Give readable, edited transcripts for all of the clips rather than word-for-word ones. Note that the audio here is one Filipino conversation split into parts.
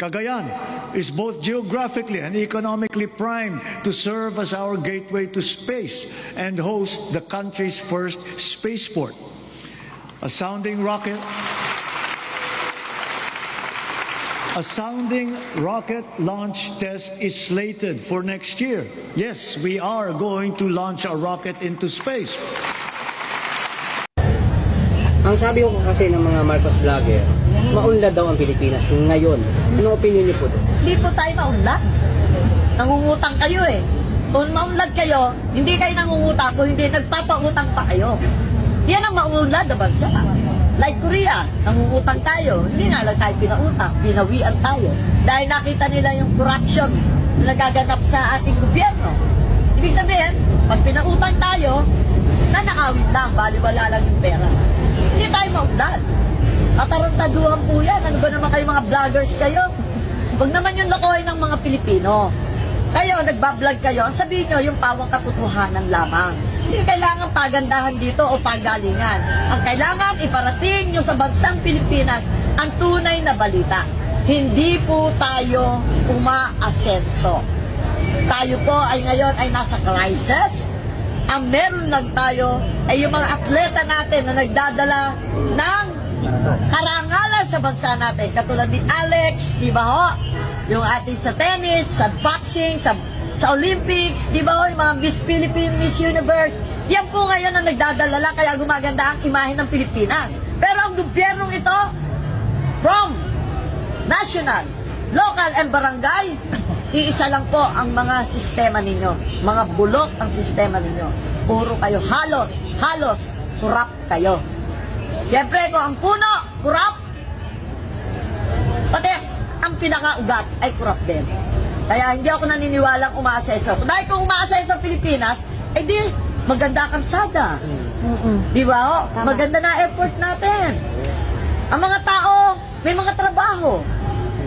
Cagayan is both geographically and economically primed to serve as our gateway to space and host the country's first spaceport. A sounding rocket launch test is slated for next year. Yes, we are going to launch a rocket into space. Ang sabi ko kasi ng mga Marcos vlogger, maunlad daw ang Pilipinas ngayon. Ano opinion niyo po doon? Hindi po tayo maunlad. Nangungutang kayo eh. Kung maunlad kayo, hindi kayo nangungutang kung hindi nagpapautang pa kayo. Yan ang maunlad na bansa. Like Korea, nangungutang tayo. Hindi nga lang tayo pinautang, pinawian tayo. Dahil nakita nila yung corruption na nagaganap sa ating gobyerno. Ibig sabihin, pag pinautang tayo, nanakawit lang, baliwala lang yung pera. Hindi tayo maunlad. Atarantaduhan po yan. Ano ba naman kayo mga vloggers kayo? Huwag naman yung lokohin ng mga Pilipino. Kayo, nagbablog kayo, sabihin nyo yung pawang katotohanan lamang. Hindi kailangan pagandahan dito o pagalingan. Ang kailangan iparating nyo sa bansang Pilipinas ang tunay na balita. Hindi po tayo umaasenso. Tayo po ay ngayon ay nasa crisis. Ang meron lang tayo ay yung mga atleta natin na nagdadala ng karangalan sa bansa natin. Katulad ni Alex, di ba ho? Yung ating sa tennis, sa boxing, sa Olympics, di ba ho? Yung mga Miss Philippines, Miss Universe. Yan po ngayon ang nagdadala lang kaya gumaganda ang imahe ng Pilipinas. Pero ang gobyernong ito, from national, local, and barangay, iisa lang po ang mga sistema ninyo. Mga bulok ang sistema ninyo. Puro kayo halos, kurap kayo. Siyempre, kung ang puno, kurap, pati ang pinakaugat ay kurap din. Kaya hindi ako naniniwalang umaasenso. Dahil kung umaasenso ang Pilipinas, ay di, maganda kalsada. Di ba ho? Maganda na airport natin. Ang mga tao, may mga trabaho.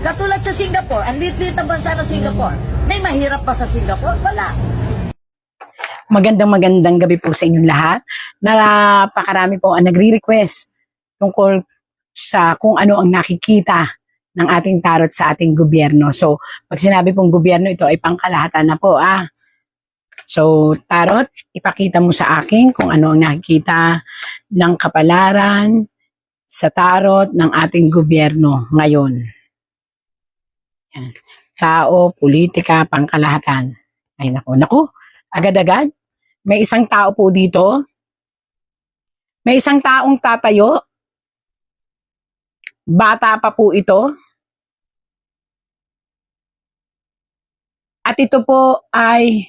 Katulad sa Singapore, ang liit-liit ang bansa ng Singapore. May mahirap pa sa Singapore? Wala. Magandang gabi po sa inyong lahat. Napakarami po ang nagre-request tungkol sa kung ano ang nakikita ng ating tarot sa ating gobyerno. So, pag sinabi pong gobyerno, ito ay pangkalahatan na po. So, tarot, ipakita mo sa akin kung ano ang nakikita ng kapalaran sa tarot ng ating gobyerno ngayon. Yan. Tao, politika, pangkalahatan. Ay naku, agad-agad. May isang tao po dito. May isang taong tatayo. Bata pa po ito. At ito po ay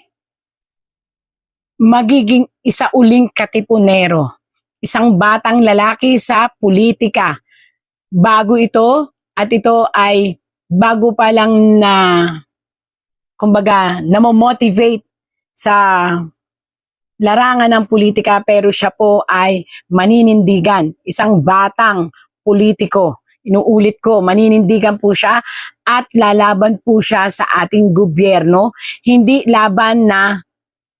magiging isa uling katipunero. Isang batang lalaki sa politika. Bago ito, at ito ay bago pa lang na, kumbaga, namomotivate sa larangan ng politika, pero siya po ay maninindigan. Isang batang politiko. Inuulit ko, maninindigan po siya at lalaban po siya sa ating gobyerno. Hindi laban na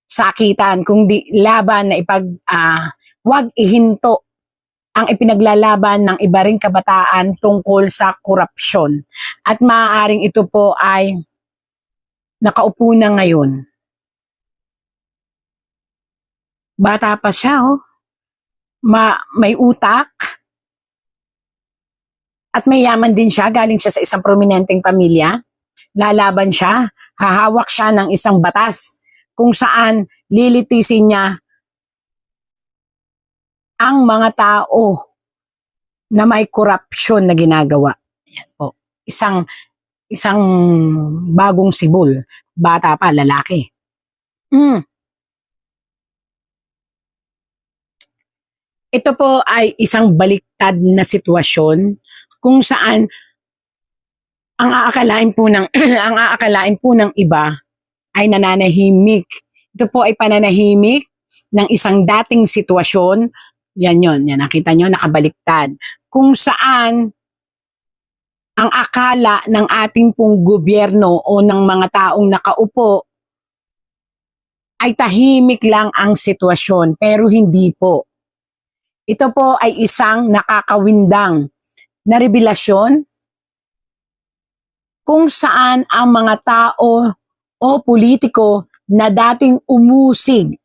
sakitan, kundi laban na wag ihinto ang ipinaglalaban ng iba ring kabataan tungkol sa korupsyon. At maaaring ito po ay nakaupo na ngayon. Bata pa siya, oh. May utak. At may yaman din siya, galing siya sa isang prominenteng pamilya. Lalaban siya, hahawak siya ng isang batas kung saan lilitisin niya ang mga tao na may korupsyon na ginagawa. Yan po. Isang bagong sibol. Bata pa, lalaki. Ito po ay isang baliktad na sitwasyon kung saan ang aakalain po ng iba ay nananahimik. Ito po ay pananahimik ng isang dating sitwasyon. Yan, nakita nyo, nakabaliktad. Kung saan ang akala ng ating pong gobyerno o ng mga taong nakaupo ay tahimik lang ang sitwasyon, pero hindi po. Ito po ay isang nakakawindang na revelasyon kung saan ang mga tao o politiko na dating umusig,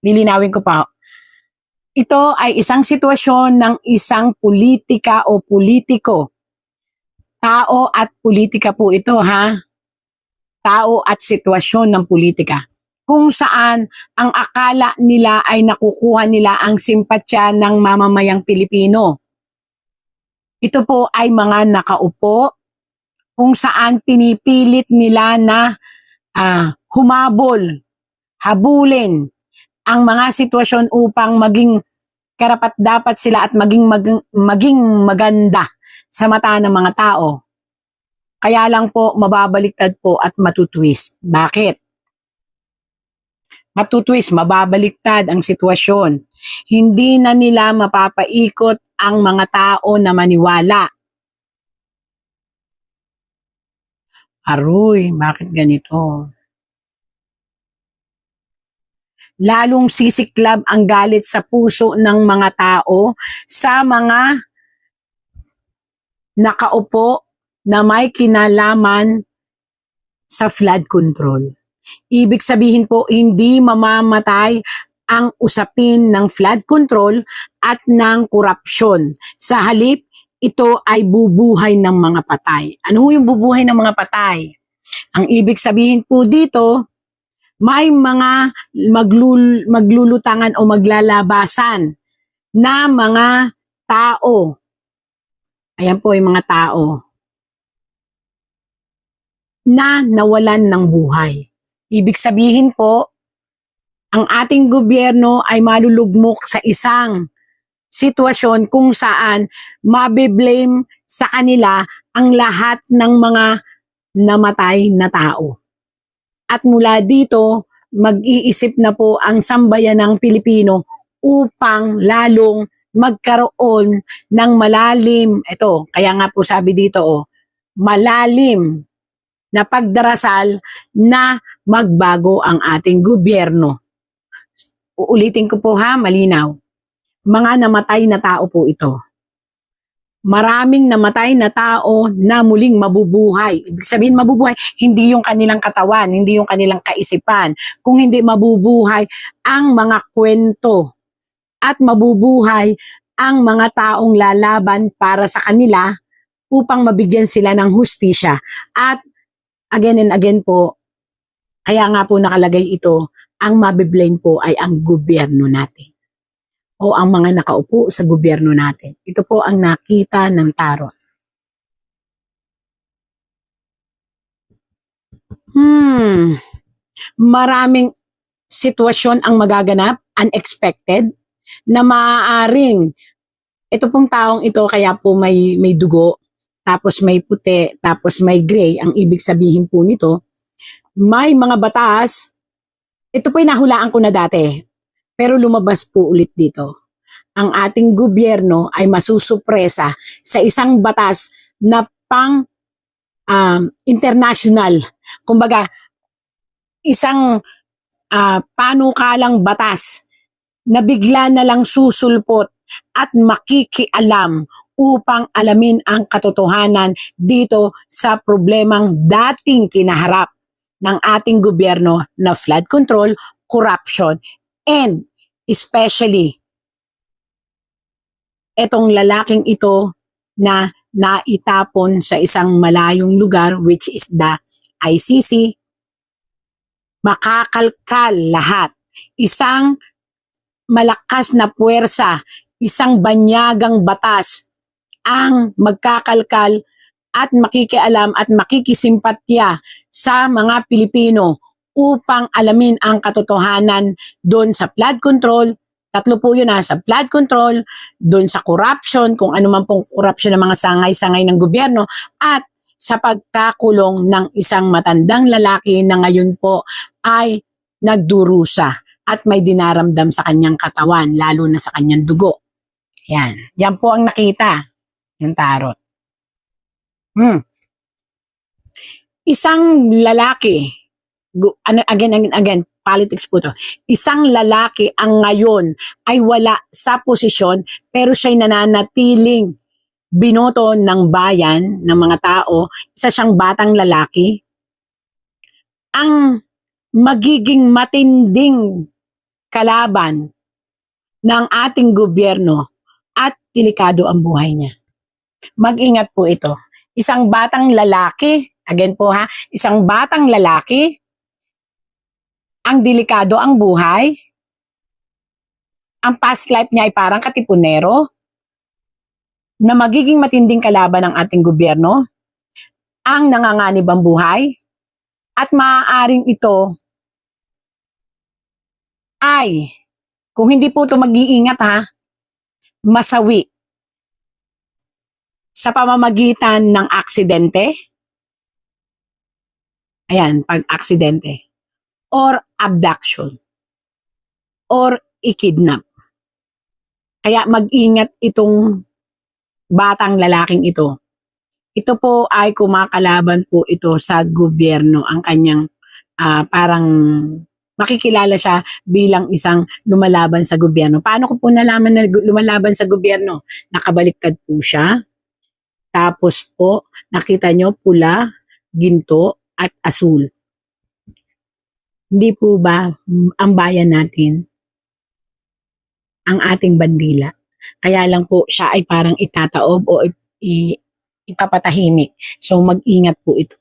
lilinawin ko pa, ito ay isang sitwasyon ng isang politika o politiko. Tao at politika po ito, ha? Tao at sitwasyon ng politika. Kung saan ang akala nila ay nakukuha nila ang simpatya ng mamamayang Pilipino. Ito po ay mga nakaupo kung saan pinipilit nila na humabol, habulin ang mga sitwasyon upang maging karapat-dapat sila at maging maganda sa mata ng mga tao. Kaya lang po mababaliktad po at matutwist. Bakit? Matutwist, mababaliktad ang sitwasyon. Hindi na nila mapapaikot ang mga tao na maniwala. Aroy, bakit ganito? Lalong sisiklab ang galit sa puso ng mga tao sa mga nakaupo na may kinalaman sa flood control. Ibig sabihin po, hindi mamamatay ang usapin ng flood control at ng korupsyon. Sa halip, ito ay bubuhay ng mga patay. Ano yung bubuhay ng mga patay? Ang ibig sabihin po dito, may mga maglulutangan o maglalabasan na mga tao. Ayan po yung mga tao na nawalan ng buhay. Ibig sabihin po, ang ating gobyerno ay malulugmok sa isang sitwasyon kung saan mabiblame sa kanila ang lahat ng mga namatay na tao. At mula dito, mag-iisip na po ang sambayanang Pilipino upang lalong magkaroon ng malalim, ito, kaya nga po sabi dito, malalim na pagdarasal na magbago ang ating gobyerno. Uulitin ko po ha, malinaw. Mga namatay na tao po ito. Maraming namatay na tao na muling mabubuhay. Ibig sabihin mabubuhay, hindi yung kanilang katawan, hindi yung kanilang kaisipan. Kung hindi mabubuhay ang mga kwento at mabubuhay ang mga taong lalaban para sa kanila upang mabigyan sila ng hustisya. At again and again po, kaya nga po nakalagay ito, ang mabiblame po ay ang gobyerno natin o ang mga nakaupo sa gobyerno natin. Ito po ang nakita ng tarot. Maraming sitwasyon ang magaganap, unexpected, na maaaring ito pong taong ito kaya po may dugo, tapos may puti, tapos may gray. Ang ibig sabihin po nito, may mga batas, ito po nahulaan ko na dati, pero lumabas po ulit dito. Ang ating gobyerno ay masusupresa sa isang batas na pang international. Kumbaga, isang panukalang batas na bigla na lang susulpot at makikialam upang alamin ang katotohanan dito sa problemang dating kinaharap ng ating gobyerno na flood control, corruption, and especially etong lalaking ito na naitapon sa isang malayong lugar which is the ICC, makakalkal lahat. Isang malakas na puwersa, isang banyagang batas ang magkakalkal at makikialam at makikisimpatya sa mga Pilipino upang alamin ang katotohanan doon sa flood control. Tatlo po yun sa flood control, doon sa corruption, kung ano man pong corruption ng mga sangay-sangay ng gobyerno, at sa pagkakulong ng isang matandang lalaki na ngayon po ay nagdurusa at may dinaramdam sa kanyang katawan, lalo na sa kanyang dugo. Yan. Yan po ang nakita ng tarot. Isang lalaki, again, politics po to. Isang lalaki ang ngayon ay wala sa posisyon pero siya'y nananatiling binoto ng bayan, ng mga tao, isa siyang batang lalaki, ang magiging matinding kalaban ng ating gobyerno at delikado ang buhay niya. Mag-ingat po ito. Isang batang lalaki, again po ha, isang batang lalaki, ang delikado ang buhay, ang past life niya ay parang katipunero, na magiging matinding kalaban ng ating gobyerno, ang nanganganib ang buhay, at maaaring ito ay, kung hindi po ito mag-iingat ha, masawi sa pamamagitan ng aksidente, ayan, pag-aksidente, or abduction, or ikidnap. Kaya mag-ingat itong batang lalaking ito. Ito po ay kumakalaban po ito sa gobyerno. Ang kanyang parang makikilala siya bilang isang lumalaban sa gobyerno. Paano ko po nalaman na lumalaban sa gobyerno? Nakabaliktad po siya. Tapos po, nakita nyo pula, ginto, at asul. Hindi po ba ang bayan natin ang ating bandila? Kaya lang po siya ay parang itataob o ipapatahimik. So mag-ingat po ito.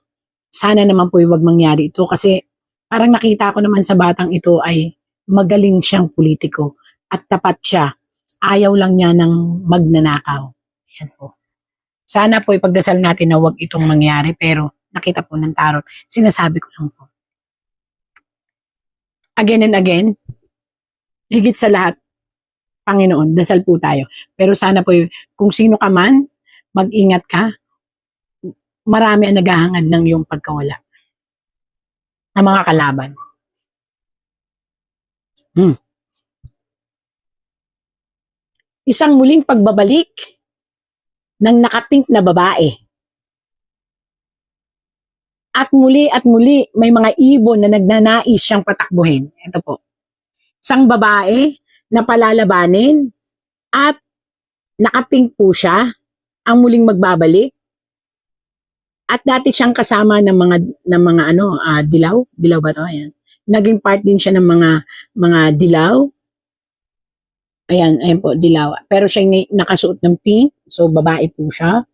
Sana naman po huwag mangyari ito kasi parang nakita ko naman sa batang ito ay magaling siyang politiko at tapat siya. Ayaw lang niya ng magnanakaw. Yan po. Sana po ipagdasal natin na huwag itong mangyari pero nakita po ng tarot. Sinasabi ko lang po. Again and again, higit sa lahat, Panginoon, dasal po tayo. Pero sana po, kung sino ka man, mag-ingat ka. Marami ang naghahangad ng iyong pagkawala. Ng mga kalaban. Isang muling pagbabalik ng nakapink na babae. At muli, may mga ibon na nagnanais siyang patakbuhin. Ito po. Isang babae na palalabanin at nakapink po siya ang muling magbabalik at dati siyang kasama ng mga dilaw ba to? Ayan. Naging part din siya ng mga dilaw. Ayan po, dilaw. Pero siya nakasuot ng pink, so babae po siya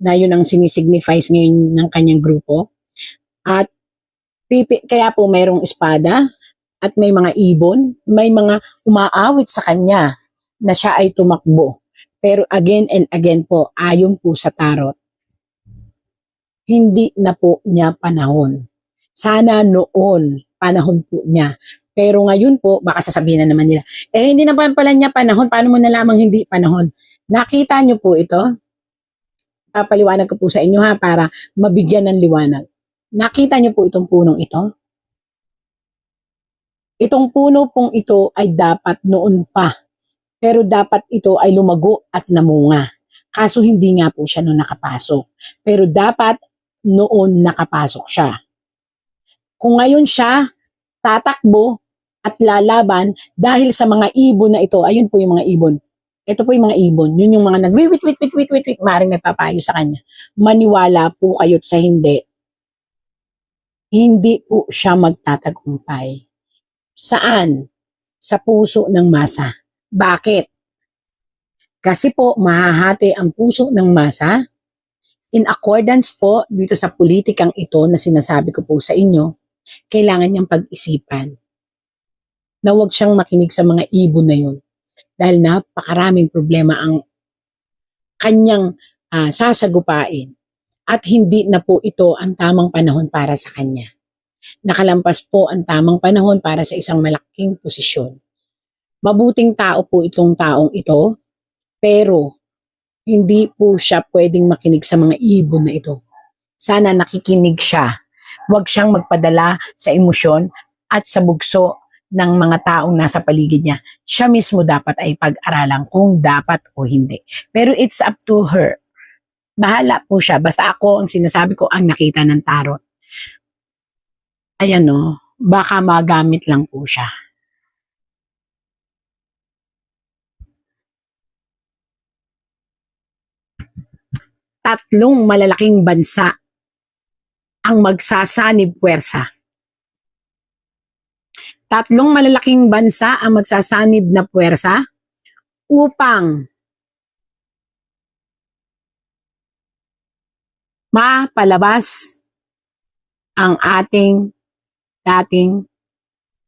na yun ang sinisignifies ngayon ng kanyang grupo. At kaya po mayroong espada at may mga ibon, may mga umaawit sa kanya na siya ay tumakbo. Pero again and again po, ayon po sa tarot, hindi na po niya panahon. Sana noon, panahon po niya. Pero ngayon po, baka sasabihin na naman nila, hindi na pala niya panahon, paano mo na lamang hindi panahon? Nakita niyo po ito? Papaliwanag ko po sa inyo ha, para mabigyan ng liwanag. Nakita niyo po itong punong ito? Itong puno pong ito ay dapat noon pa. Pero dapat ito ay lumago at namunga. Kaso hindi nga po siya noon nakapasok. Pero dapat noon nakapasok siya. Kung ngayon siya tatakbo at lalaban dahil sa mga ibon na ito, ayun po yung mga ibon. Ito po yung mga ibon. Yun yung mga wait, maring nagpapayo sa kanya. Maniwala po kayo't sa hindi. Hindi po siya magtatagumpay. Saan? Sa puso ng masa. Bakit? Kasi po mahahati ang puso ng masa in accordance po dito sa politikang ito na sinasabi ko po sa inyo, kailangan niyang pag-isipan na huwag siyang makinig sa mga ibon na yun dahil napakaraming problema ang kanyang sasagupain at hindi na po ito ang tamang panahon para sa kanya. Nakalampas po ang tamang panahon para sa isang malaking posisyon. Mabuting tao po itong taong ito, pero hindi po siya pwedeng makinig sa mga ibon na ito. Sana nakikinig siya. Huwag siyang magpadala sa emosyon at sa bugso ng mga taong nasa paligid niya. Siya mismo dapat ay pag-aralan kung dapat o hindi. Pero it's up to her. Bahala po siya. Basta ako ang sinasabi ko ang nakita ng tarot. Ayan o, baka magamit lang po siya. tatlong malalaking bansa ang magsasanib puwersa. Tatlong malalaking bansa ang magsasanib na puwersa upang mapalabas ang ating dating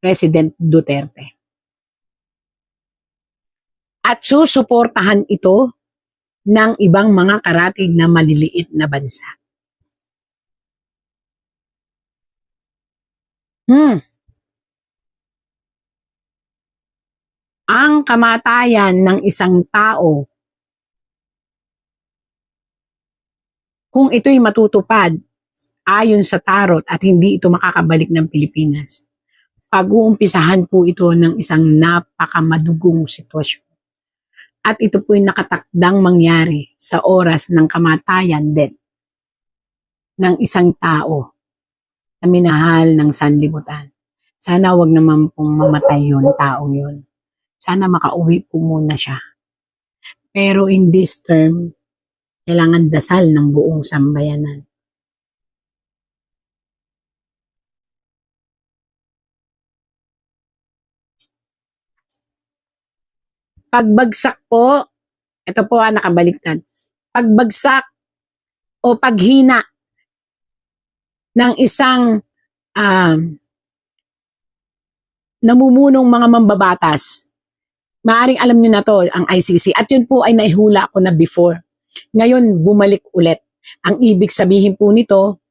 President Duterte. At susuportahan ito ng ibang mga karatig na maliliit na bansa. Ang kamatayan ng isang tao, kung ito'y matutupad ayon sa tarot at hindi ito makakabalik ng Pilipinas, pag-uumpisahan po ito ng isang napakamadugong sitwasyon. At ito po'y nakatakdang mangyari sa oras ng kamatayan, death, ng isang tao na minahal ng sanlibutan. Sana wag naman pong mamatay yun, taong yun. Sana makauwi po muna siya. Pero in this term, kailangan dasal ng buong sambayanan. Pagbagsak po, ito po nakabaliktad. Pagbagsak o paghina ng isang namumunong mga mambabatas, maaring alam niyo na to, ang ICC. At yun po ay naihula ko na before. Ngayon, bumalik ulit. Ang ibig sabihin po nito,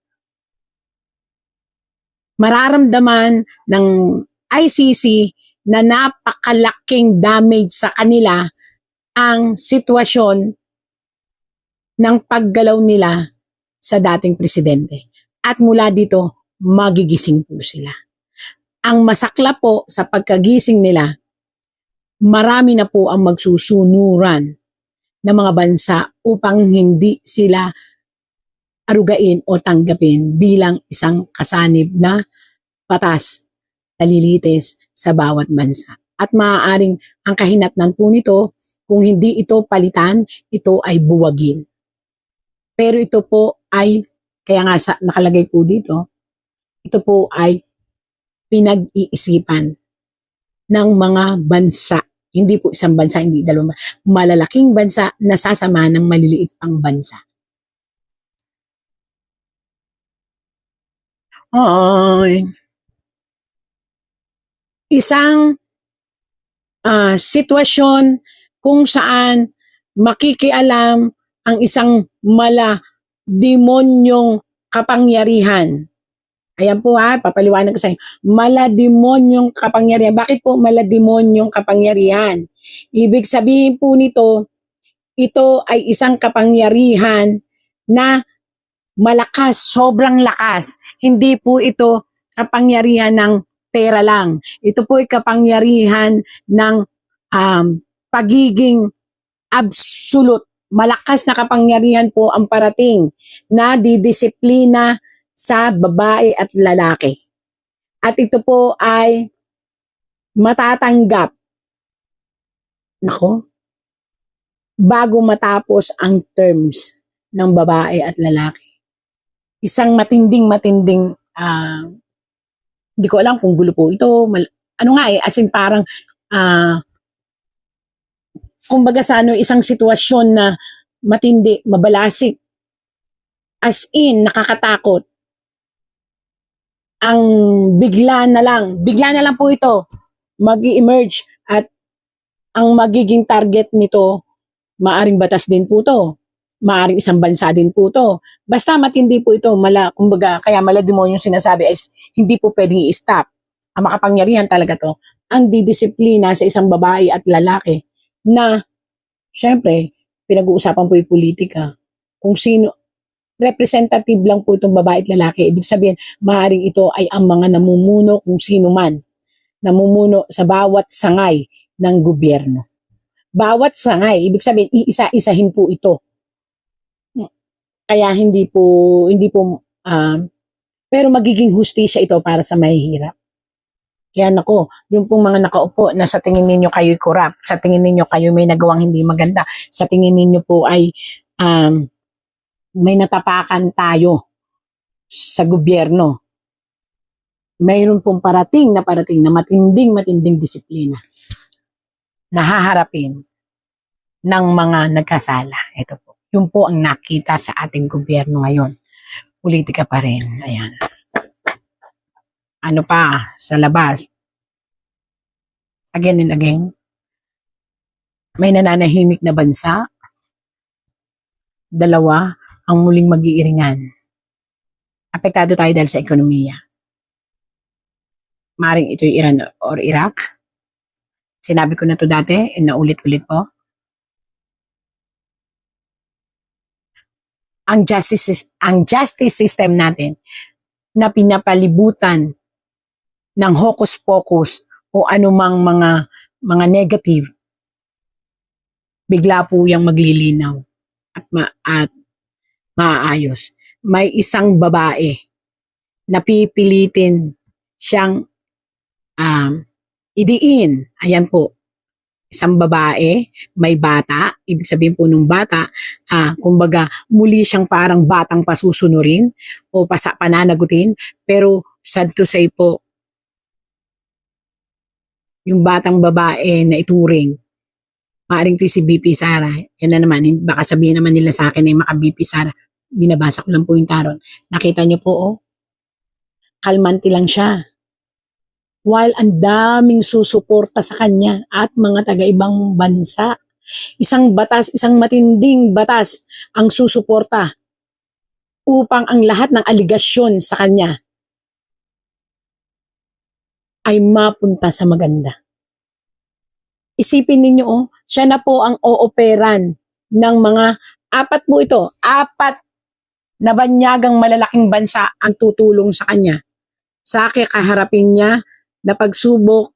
mararamdaman ng ICC na napakalaking damage sa kanila ang sitwasyon ng paggalaw nila sa dating presidente. At mula dito, magigising po sila. Ang masakla po sa pagkagising nila, marami na po ang magsusunuran ng mga bansa upang hindi sila arugain o tanggapin bilang isang kasanib na patas na lilitis sa bawat bansa. At maaaring ang kahinatnan po nito, kung hindi ito palitan, ito ay buwagin. Pero ito po ay, kaya nga nakalagay po dito, ito po ay pinag-iisipan ng mga bansa. Hindi po isang bansa, hindi dalawang bansa. Malalaking bansa na sasama ng maliliit pang bansa. Ay. Isang sitwasyon kung saan makikialam ang isang malademonyong kapangyarihan. Ayan po papaliwanag ko sa inyo. Malademonyong kapangyarihan. Bakit po malademonyong kapangyarihan? Ibig sabihin po nito, ito ay isang kapangyarihan na malakas, sobrang lakas. Hindi po ito kapangyarihan ng pera lang. Ito po ay kapangyarihan ng pagiging absolute. Malakas na kapangyarihan po ang parating na didisiplina sa babae at lalaki. At ito po ay matatanggap bago matapos ang terms ng babae at lalaki. Isang matinding hindi ko alam kung gulo po ito. As in parang kumbaga sa isang sitwasyon na matindi, mabalasik. As in, nakakatakot. Ang bigla na lang po ito mag-emerge at ang magiging target nito, maaring batas din po to. Maaring isang bansa din po to. Basta matindi po ito, kumbaga, kaya malademonyo sinasabi is hindi po pwedeng i-stop. Ang makapangyarihan talaga to, ang didisiplina sa isang babae at lalaki na, syempre, pinag-uusapan po yung politika. Kung sino, representative lang po itong babae at lalaki. Ibig sabihin, maaring ito ay ang mga namumuno kung sino man, namumuno sa bawat sangay ng gobyerno. Bawat sangay, ibig sabihin, iisa-isahin po ito. Kaya hindi po pero magiging hustisya ito para sa mahihirap. Kaya yung pong mga nakaupo na sa tingin ninyo kayo'y corrupt, sa tingin ninyo kayo may nagawang hindi maganda, sa tingin ninyo po ay may natapakan tayo sa gobyerno. Mayroon pong parating na matinding disiplina na haharapin ng mga nagkasala. Ito po. Yun po ang nakita sa ating gobyerno ngayon. Politika pa rin. Ayan. Ano pa sa labas? Again and again, may nananahimik na bansa. Dalawa ang muling mag-iiringan. Apektado tayo dahil sa ekonomiya. Maring ito'y Iran or Iraq. Sinabi ko na to dati, naulit-ulit po. Ang justice system natin na pinapalibutan ng hocus-pocus o anumang mga negative, bigla po yung maglilinaw at maayos. May isang babae na pipilitin siyang idiin. Ayan po. Isang babae, may bata. Ibig sabihin po nung bata, kumbaga muli siyang parang batang pasusunurin o pananagutin. Pero sad to say po, yung batang babae na ituring, maaring to si BP Sara. Yan na naman, baka sabihin naman nila sa akin ay maka BP Sara. Binabasa ko lang po yung tarot. Nakita niyo po, kalmante lang siya. While ang daming susuporta sa kanya at mga taga-ibang bansa. Isang matinding batas ang susuporta upang ang lahat ng aligasyon sa kanya ay mapunta sa maganda. Isipin ninyo, siya na po ang ooperan ng mga apat na banyagang malalaking bansa ang tutulong sa kanya. Sa kaharapin niya na pagsubok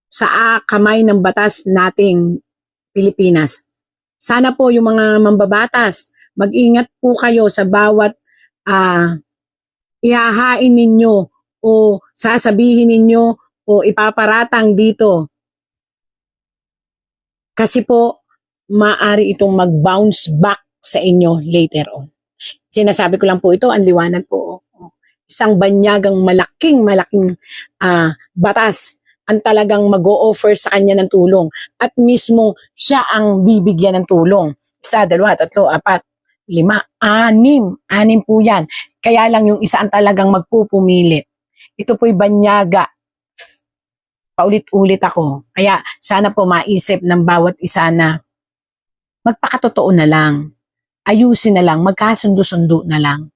sa kamay ng batas nating Pilipinas. Sana po yung mga mambabatas, mag-ingat po kayo sa bawat ihahain ninyo o sasabihin ninyo o ipaparatang dito. Kasi po, maaari itong mag-bounce back sa inyo later on. Sinasabi ko lang po ito, ang liwanag po. Isang banyagang malaking batas ang talagang mag-o-offer sa kanya ng tulong at mismo siya ang bibigyan ng tulong. 1, 2, 3, 4, 5, 6 po yan. Kaya lang yung isa ang talagang magpupumilit. Ito po'y banyaga. Paulit-ulit ako. Kaya sana po maisip ng bawat isa na magpakatotoo na lang. Ayusin na lang, magkasundo-sundo na lang.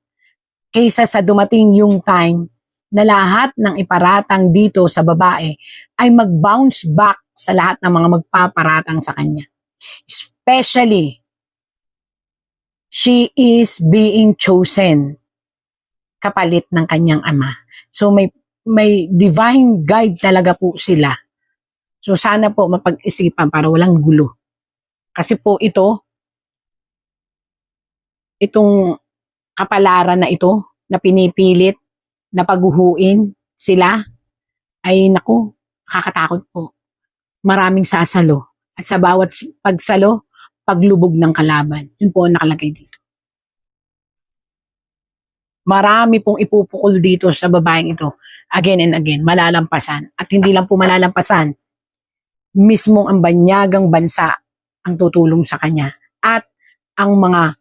Kaysa sa dumating yung time na lahat ng iparatang dito sa babae ay mag-bounce back sa lahat ng mga magpaparatang sa kanya. Especially, she is being chosen kapalit ng kanyang ama. So may divine guide talaga po sila. So sana po mapag-isipan para walang gulo. Kasi po itong kapalaran na ito, na pinipilit, na paguhuin sila, ay naku, nakakatakot po. Maraming sasalo. At sa bawat pagsalo, paglubog ng kalaban. Yun po ang nakalagay dito. Marami pong ipupukol dito sa babaeng ito. Again and again, malalampasan. At hindi lang po malalampasan, mismong ang banyagang bansa ang tutulong sa kanya. At ang mga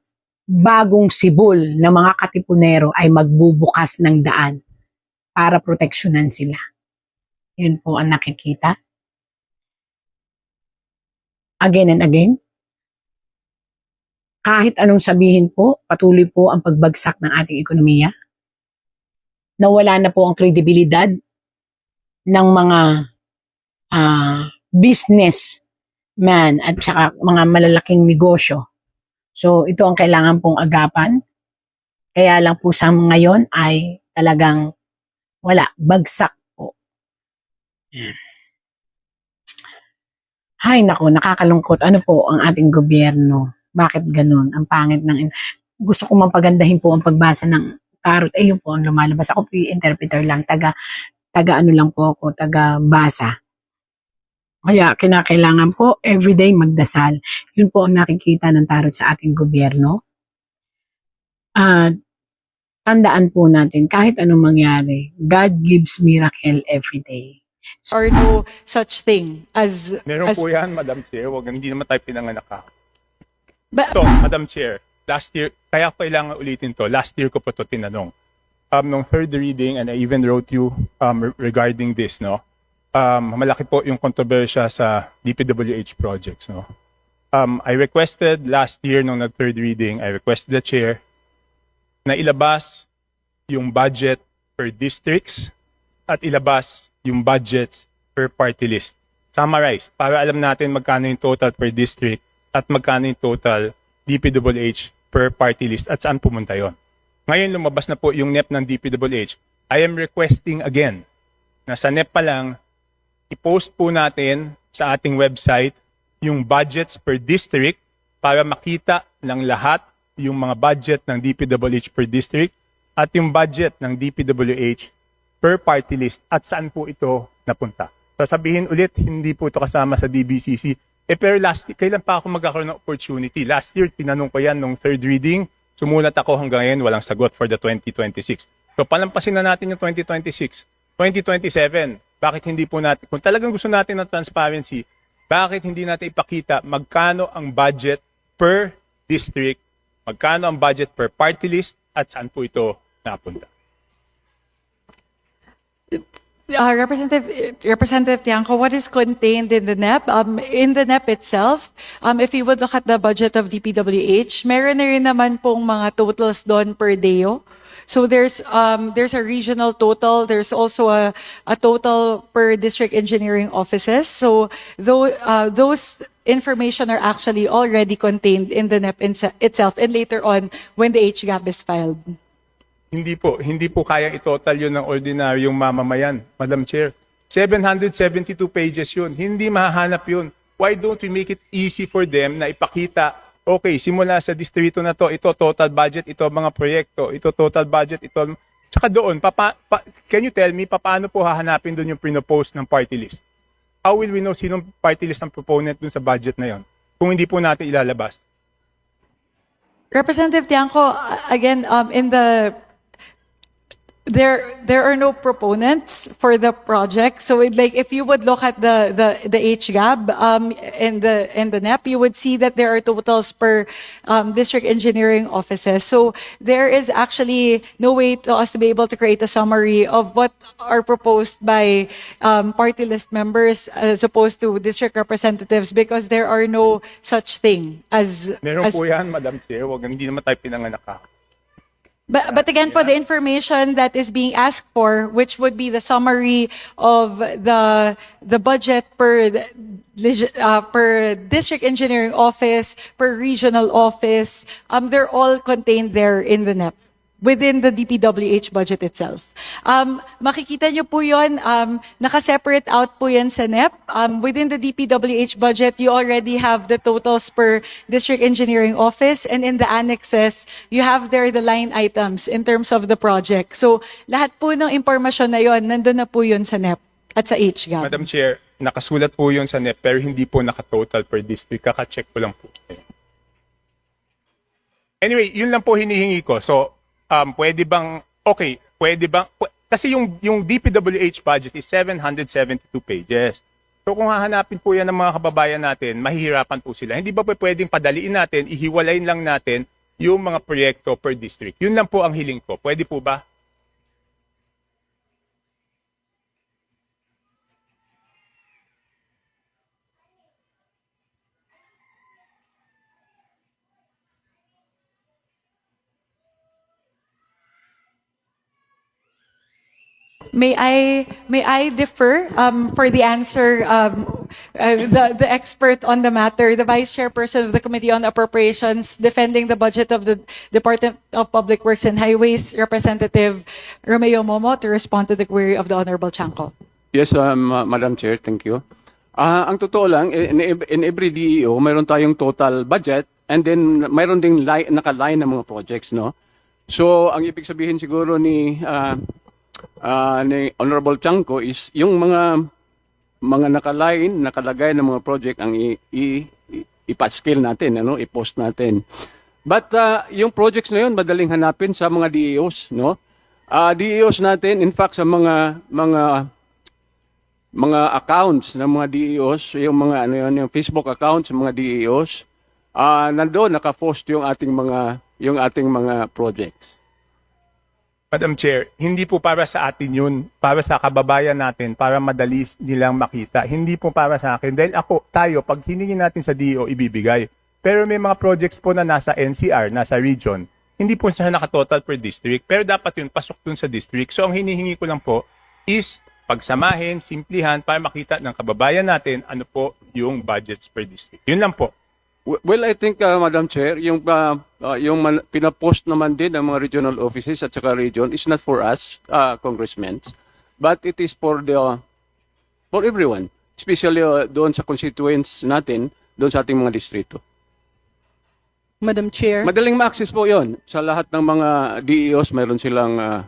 bagong sibol na mga katipunero ay magbubukas ng daan para proteksyonan sila. Yun po ang nakikita. Again and again, kahit anong sabihin po, patuloy po ang pagbagsak ng ating ekonomiya. Nawala na po ang kredibilidad ng mga businessman at saka mga malalaking negosyo. So, ito ang kailangan pong agapan. Kaya lang po sa ngayon ay talagang wala, bagsak po. Hay nako, nakakalungkot. Ano po ang ating gobyerno? Bakit ganun? Ang pangit ng... Gusto ko mapagandahin po ang pagbasa ng tarot. Yun po ang lumalabas. Ako po yung interpreter lang. Taga ano lang po ako, taga basa. Kaya kinakailangan po everyday magdasal. Yun po ang nakikita ng tarot sa ating gobyerno. tandaan po natin, kahit anong mangyari, God gives miracle every day. Or no such thing as... Meron as po yan, Madam Chair. Hindi naman tayo pinanganak ka. But, So, Madam Chair, last year, kaya kailangan ulitin to. Last year ko po to tinanong. Nung third reading, and I even wrote you regarding this, no? Malaki po yung kontrobersya sa DPWH projects, no? I requested last year nung nag-third reading, I requested the chair na ilabas yung budget per districts at ilabas yung budgets per party list. Summarized, para alam natin magkano yung total per district at magkano yung total DPWH per party list at saan pumunta yon. Ngayon lumabas na po yung NEP ng DPWH. I am requesting again na sa NEP pa lang, i-post po natin sa ating website yung budgets per district para makita ng lahat yung mga budget ng DPWH per district at yung budget ng DPWH per party list at saan po ito napunta. Sasabihin ulit, hindi po ito kasama sa DBCC. Pero last year, kailan pa ako magkakaroon ng opportunity? Last year, tinanong ko yan nung third reading. Sumulat ako hanggang ngayon, walang sagot for the 2026. So palampasin na natin yung 2026. 2027, bakit hindi po natin, kung talagang gusto natin ng transparency, bakit hindi natin ipakita magkano ang budget per district, magkano ang budget per party list, at saan po ito napunta? Representative Tiangco, what is contained in the NEP? In the NEP itself, if you would look at the budget of DPWH, meron na rin naman pong mga totals doon per DEO. So there's a regional total. There's also a total per district engineering offices. So those information are actually already contained in the NEP itself and later on when the HGAP is filed. Hindi po kaya i-total yun ng ordinaryong mamamayan, Madam Chair. 772 pages yun. Hindi mahahanap yun. Why don't we make it easy for them na ipakita, okay, simula sa distrito na to, ito total budget, ito mga proyekto, ito total budget, ito... Tsaka doon, can you tell me, paano po hahanapin doon yung pinopose ng party list? How will we know sinong party list ang proponent doon sa budget na yon kung hindi po natin ilalabas? Representative Tiangco, again, there are no proponents for the project. So like if you would look at the HGAB and the NEP, you would see that there are totals per district engineering offices. So there is actually no way to us to be able to create a summary of what are proposed by party list members as opposed to district representatives because there are no such thing as... Meron po yan, Madam Chair. Hindi naman tayo pinanganak ka. But again, po, the information that is being asked for, which would be the summary of the budget per district engineering office, per regional office, they're all contained there in the NEP. Within the DPWH budget itself. Makikita nyo po yun, naka-separate out po yan sa NEP. Within the DPWH budget, you already have the totals per district engineering office, and in the annexes, you have there the line items in terms of the project. So, lahat po ng impormasyon na yun, nandun na po yun sa NEP at sa HGAB. Madam Chair, nakasulat po yun sa NEP, pero hindi po naka-total per district. Kaka-check ko lang po. Anyway, yun lang po hinihingi ko. So, pwede bang, kasi yung DPWH budget is 772 pages. So kung hahanapin po yan ng mga kababayan natin, mahihirapan po sila. Hindi ba pwedeng padaliin natin, ihiwalayin lang natin yung mga proyekto per district? Yun lang po ang hiling ko. Pwede po ba? May I defer for the answer the expert on the matter, the Vice Chairperson of the Committee on Appropriations, defending the budget of the Department of Public Works and Highways, Representative Romeo Momo, to respond to the query of the Honorable Chanco. Yes, Madam Chair, thank you. Ang totoo lang, in every DEO, mayroon tayong total budget and then mayroon ding naka-line ng mga projects, no? So, ang ibig sabihin siguro ni Honorable Chanco is yung mga nakalagay ng mga project ang ipa-scale natin, i-post natin. But yung projects na yun, madaling hanapin sa mga DEOs, no? DEOs natin, in fact, sa mga accounts ng mga DEOs, yung mga ano yun, yung Facebook accounts ng mga DEOs, nandoon naka-post yung ating mga projects. Madam Chair, hindi po para sa atin yun, para sa kababayan natin, para madali nilang makita. Hindi po para sa akin. Dahil tayo, pag hiningin natin sa DO, ibibigay. Pero may mga projects po na nasa NCR, nasa region, hindi po siya nakatotal per district. Pero dapat yun, pasok dun sa district. So ang hinihingi ko lang po is pagsamahin, simplihan, para makita ng kababayan natin ano po yung budgets per district. Yun lang po. Well, I think, Madam Chair, yung pinapost naman din ng mga regional offices at saka region is not for us, congressmen, but it is for everyone, especially doon sa constituents natin, doon sa ating mga distrito. Madam Chair. Madaling ma-access po yon sa lahat ng mga DEOs, mayroon silang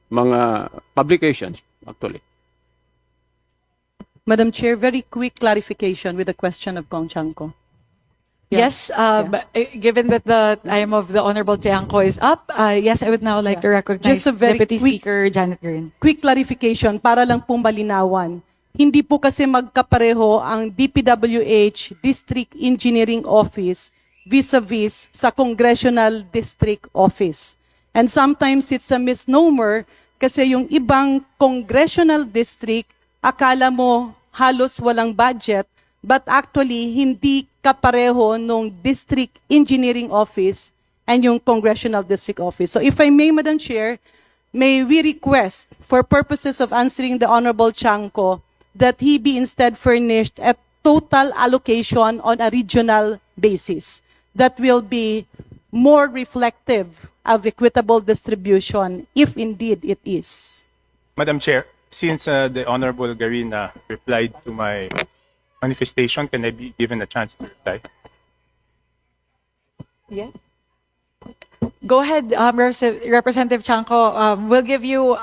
mga publications, actually. Madam Chair, very quick clarification with the question of Kong Chanco. Yeah. Yes, given that the time of the Honorable Tiangco is up, yes, I would now like to recognize Just a very Deputy quick- Speaker Janet Guerin. Quick clarification para lang pong malinawan. Hindi po kasi magkapareho ang DPWH District Engineering Office vis-a-vis sa Congressional District Office. And sometimes it's a misnomer kasi yung ibang congressional district, akala mo halos walang budget, but actually hindi kapareho nung District Engineering Office and yung Congressional District Office. So if I may, Madam Chair, may we request for purposes of answering the Honorable Chanco that he be instead furnished a total allocation on a regional basis that will be more reflective of equitable distribution if indeed it is. Madam Chair, since the Honorable Garina replied to my manifestation, can I be given a chance to reply? Yes. Go ahead, Representative Chanco. We'll give you,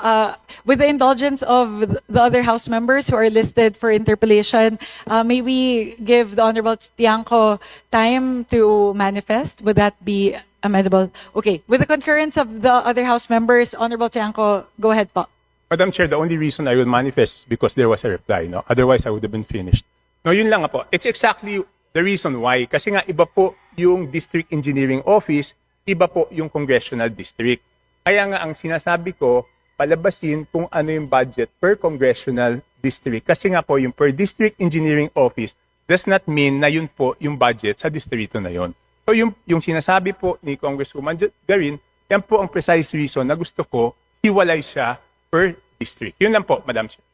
with the indulgence of the other House members who are listed for interpellation, may we give the Honorable Tiangco time to manifest? Would that be amendable? Okay. With the concurrence of the other House members, Honorable Tiangco, go ahead po. Madam Chair, the only reason I will manifest is because there was a reply, no? Otherwise, I would have been finished. No, yun lang nga po. It's exactly the reason why. Kasi nga, iba po yung District Engineering Office, iba po yung Congressional District. Kaya nga, ang sinasabi ko, palabasin kung ano yung budget per Congressional District. Kasi nga po, yung per District Engineering Office does not mean na yun po yung budget sa distrito na yun. So yung sinasabi po ni Congresswoman Garin, yan po ang precise reason na gusto ko hiwalay siya per district. Yun lang po, Madam Chair.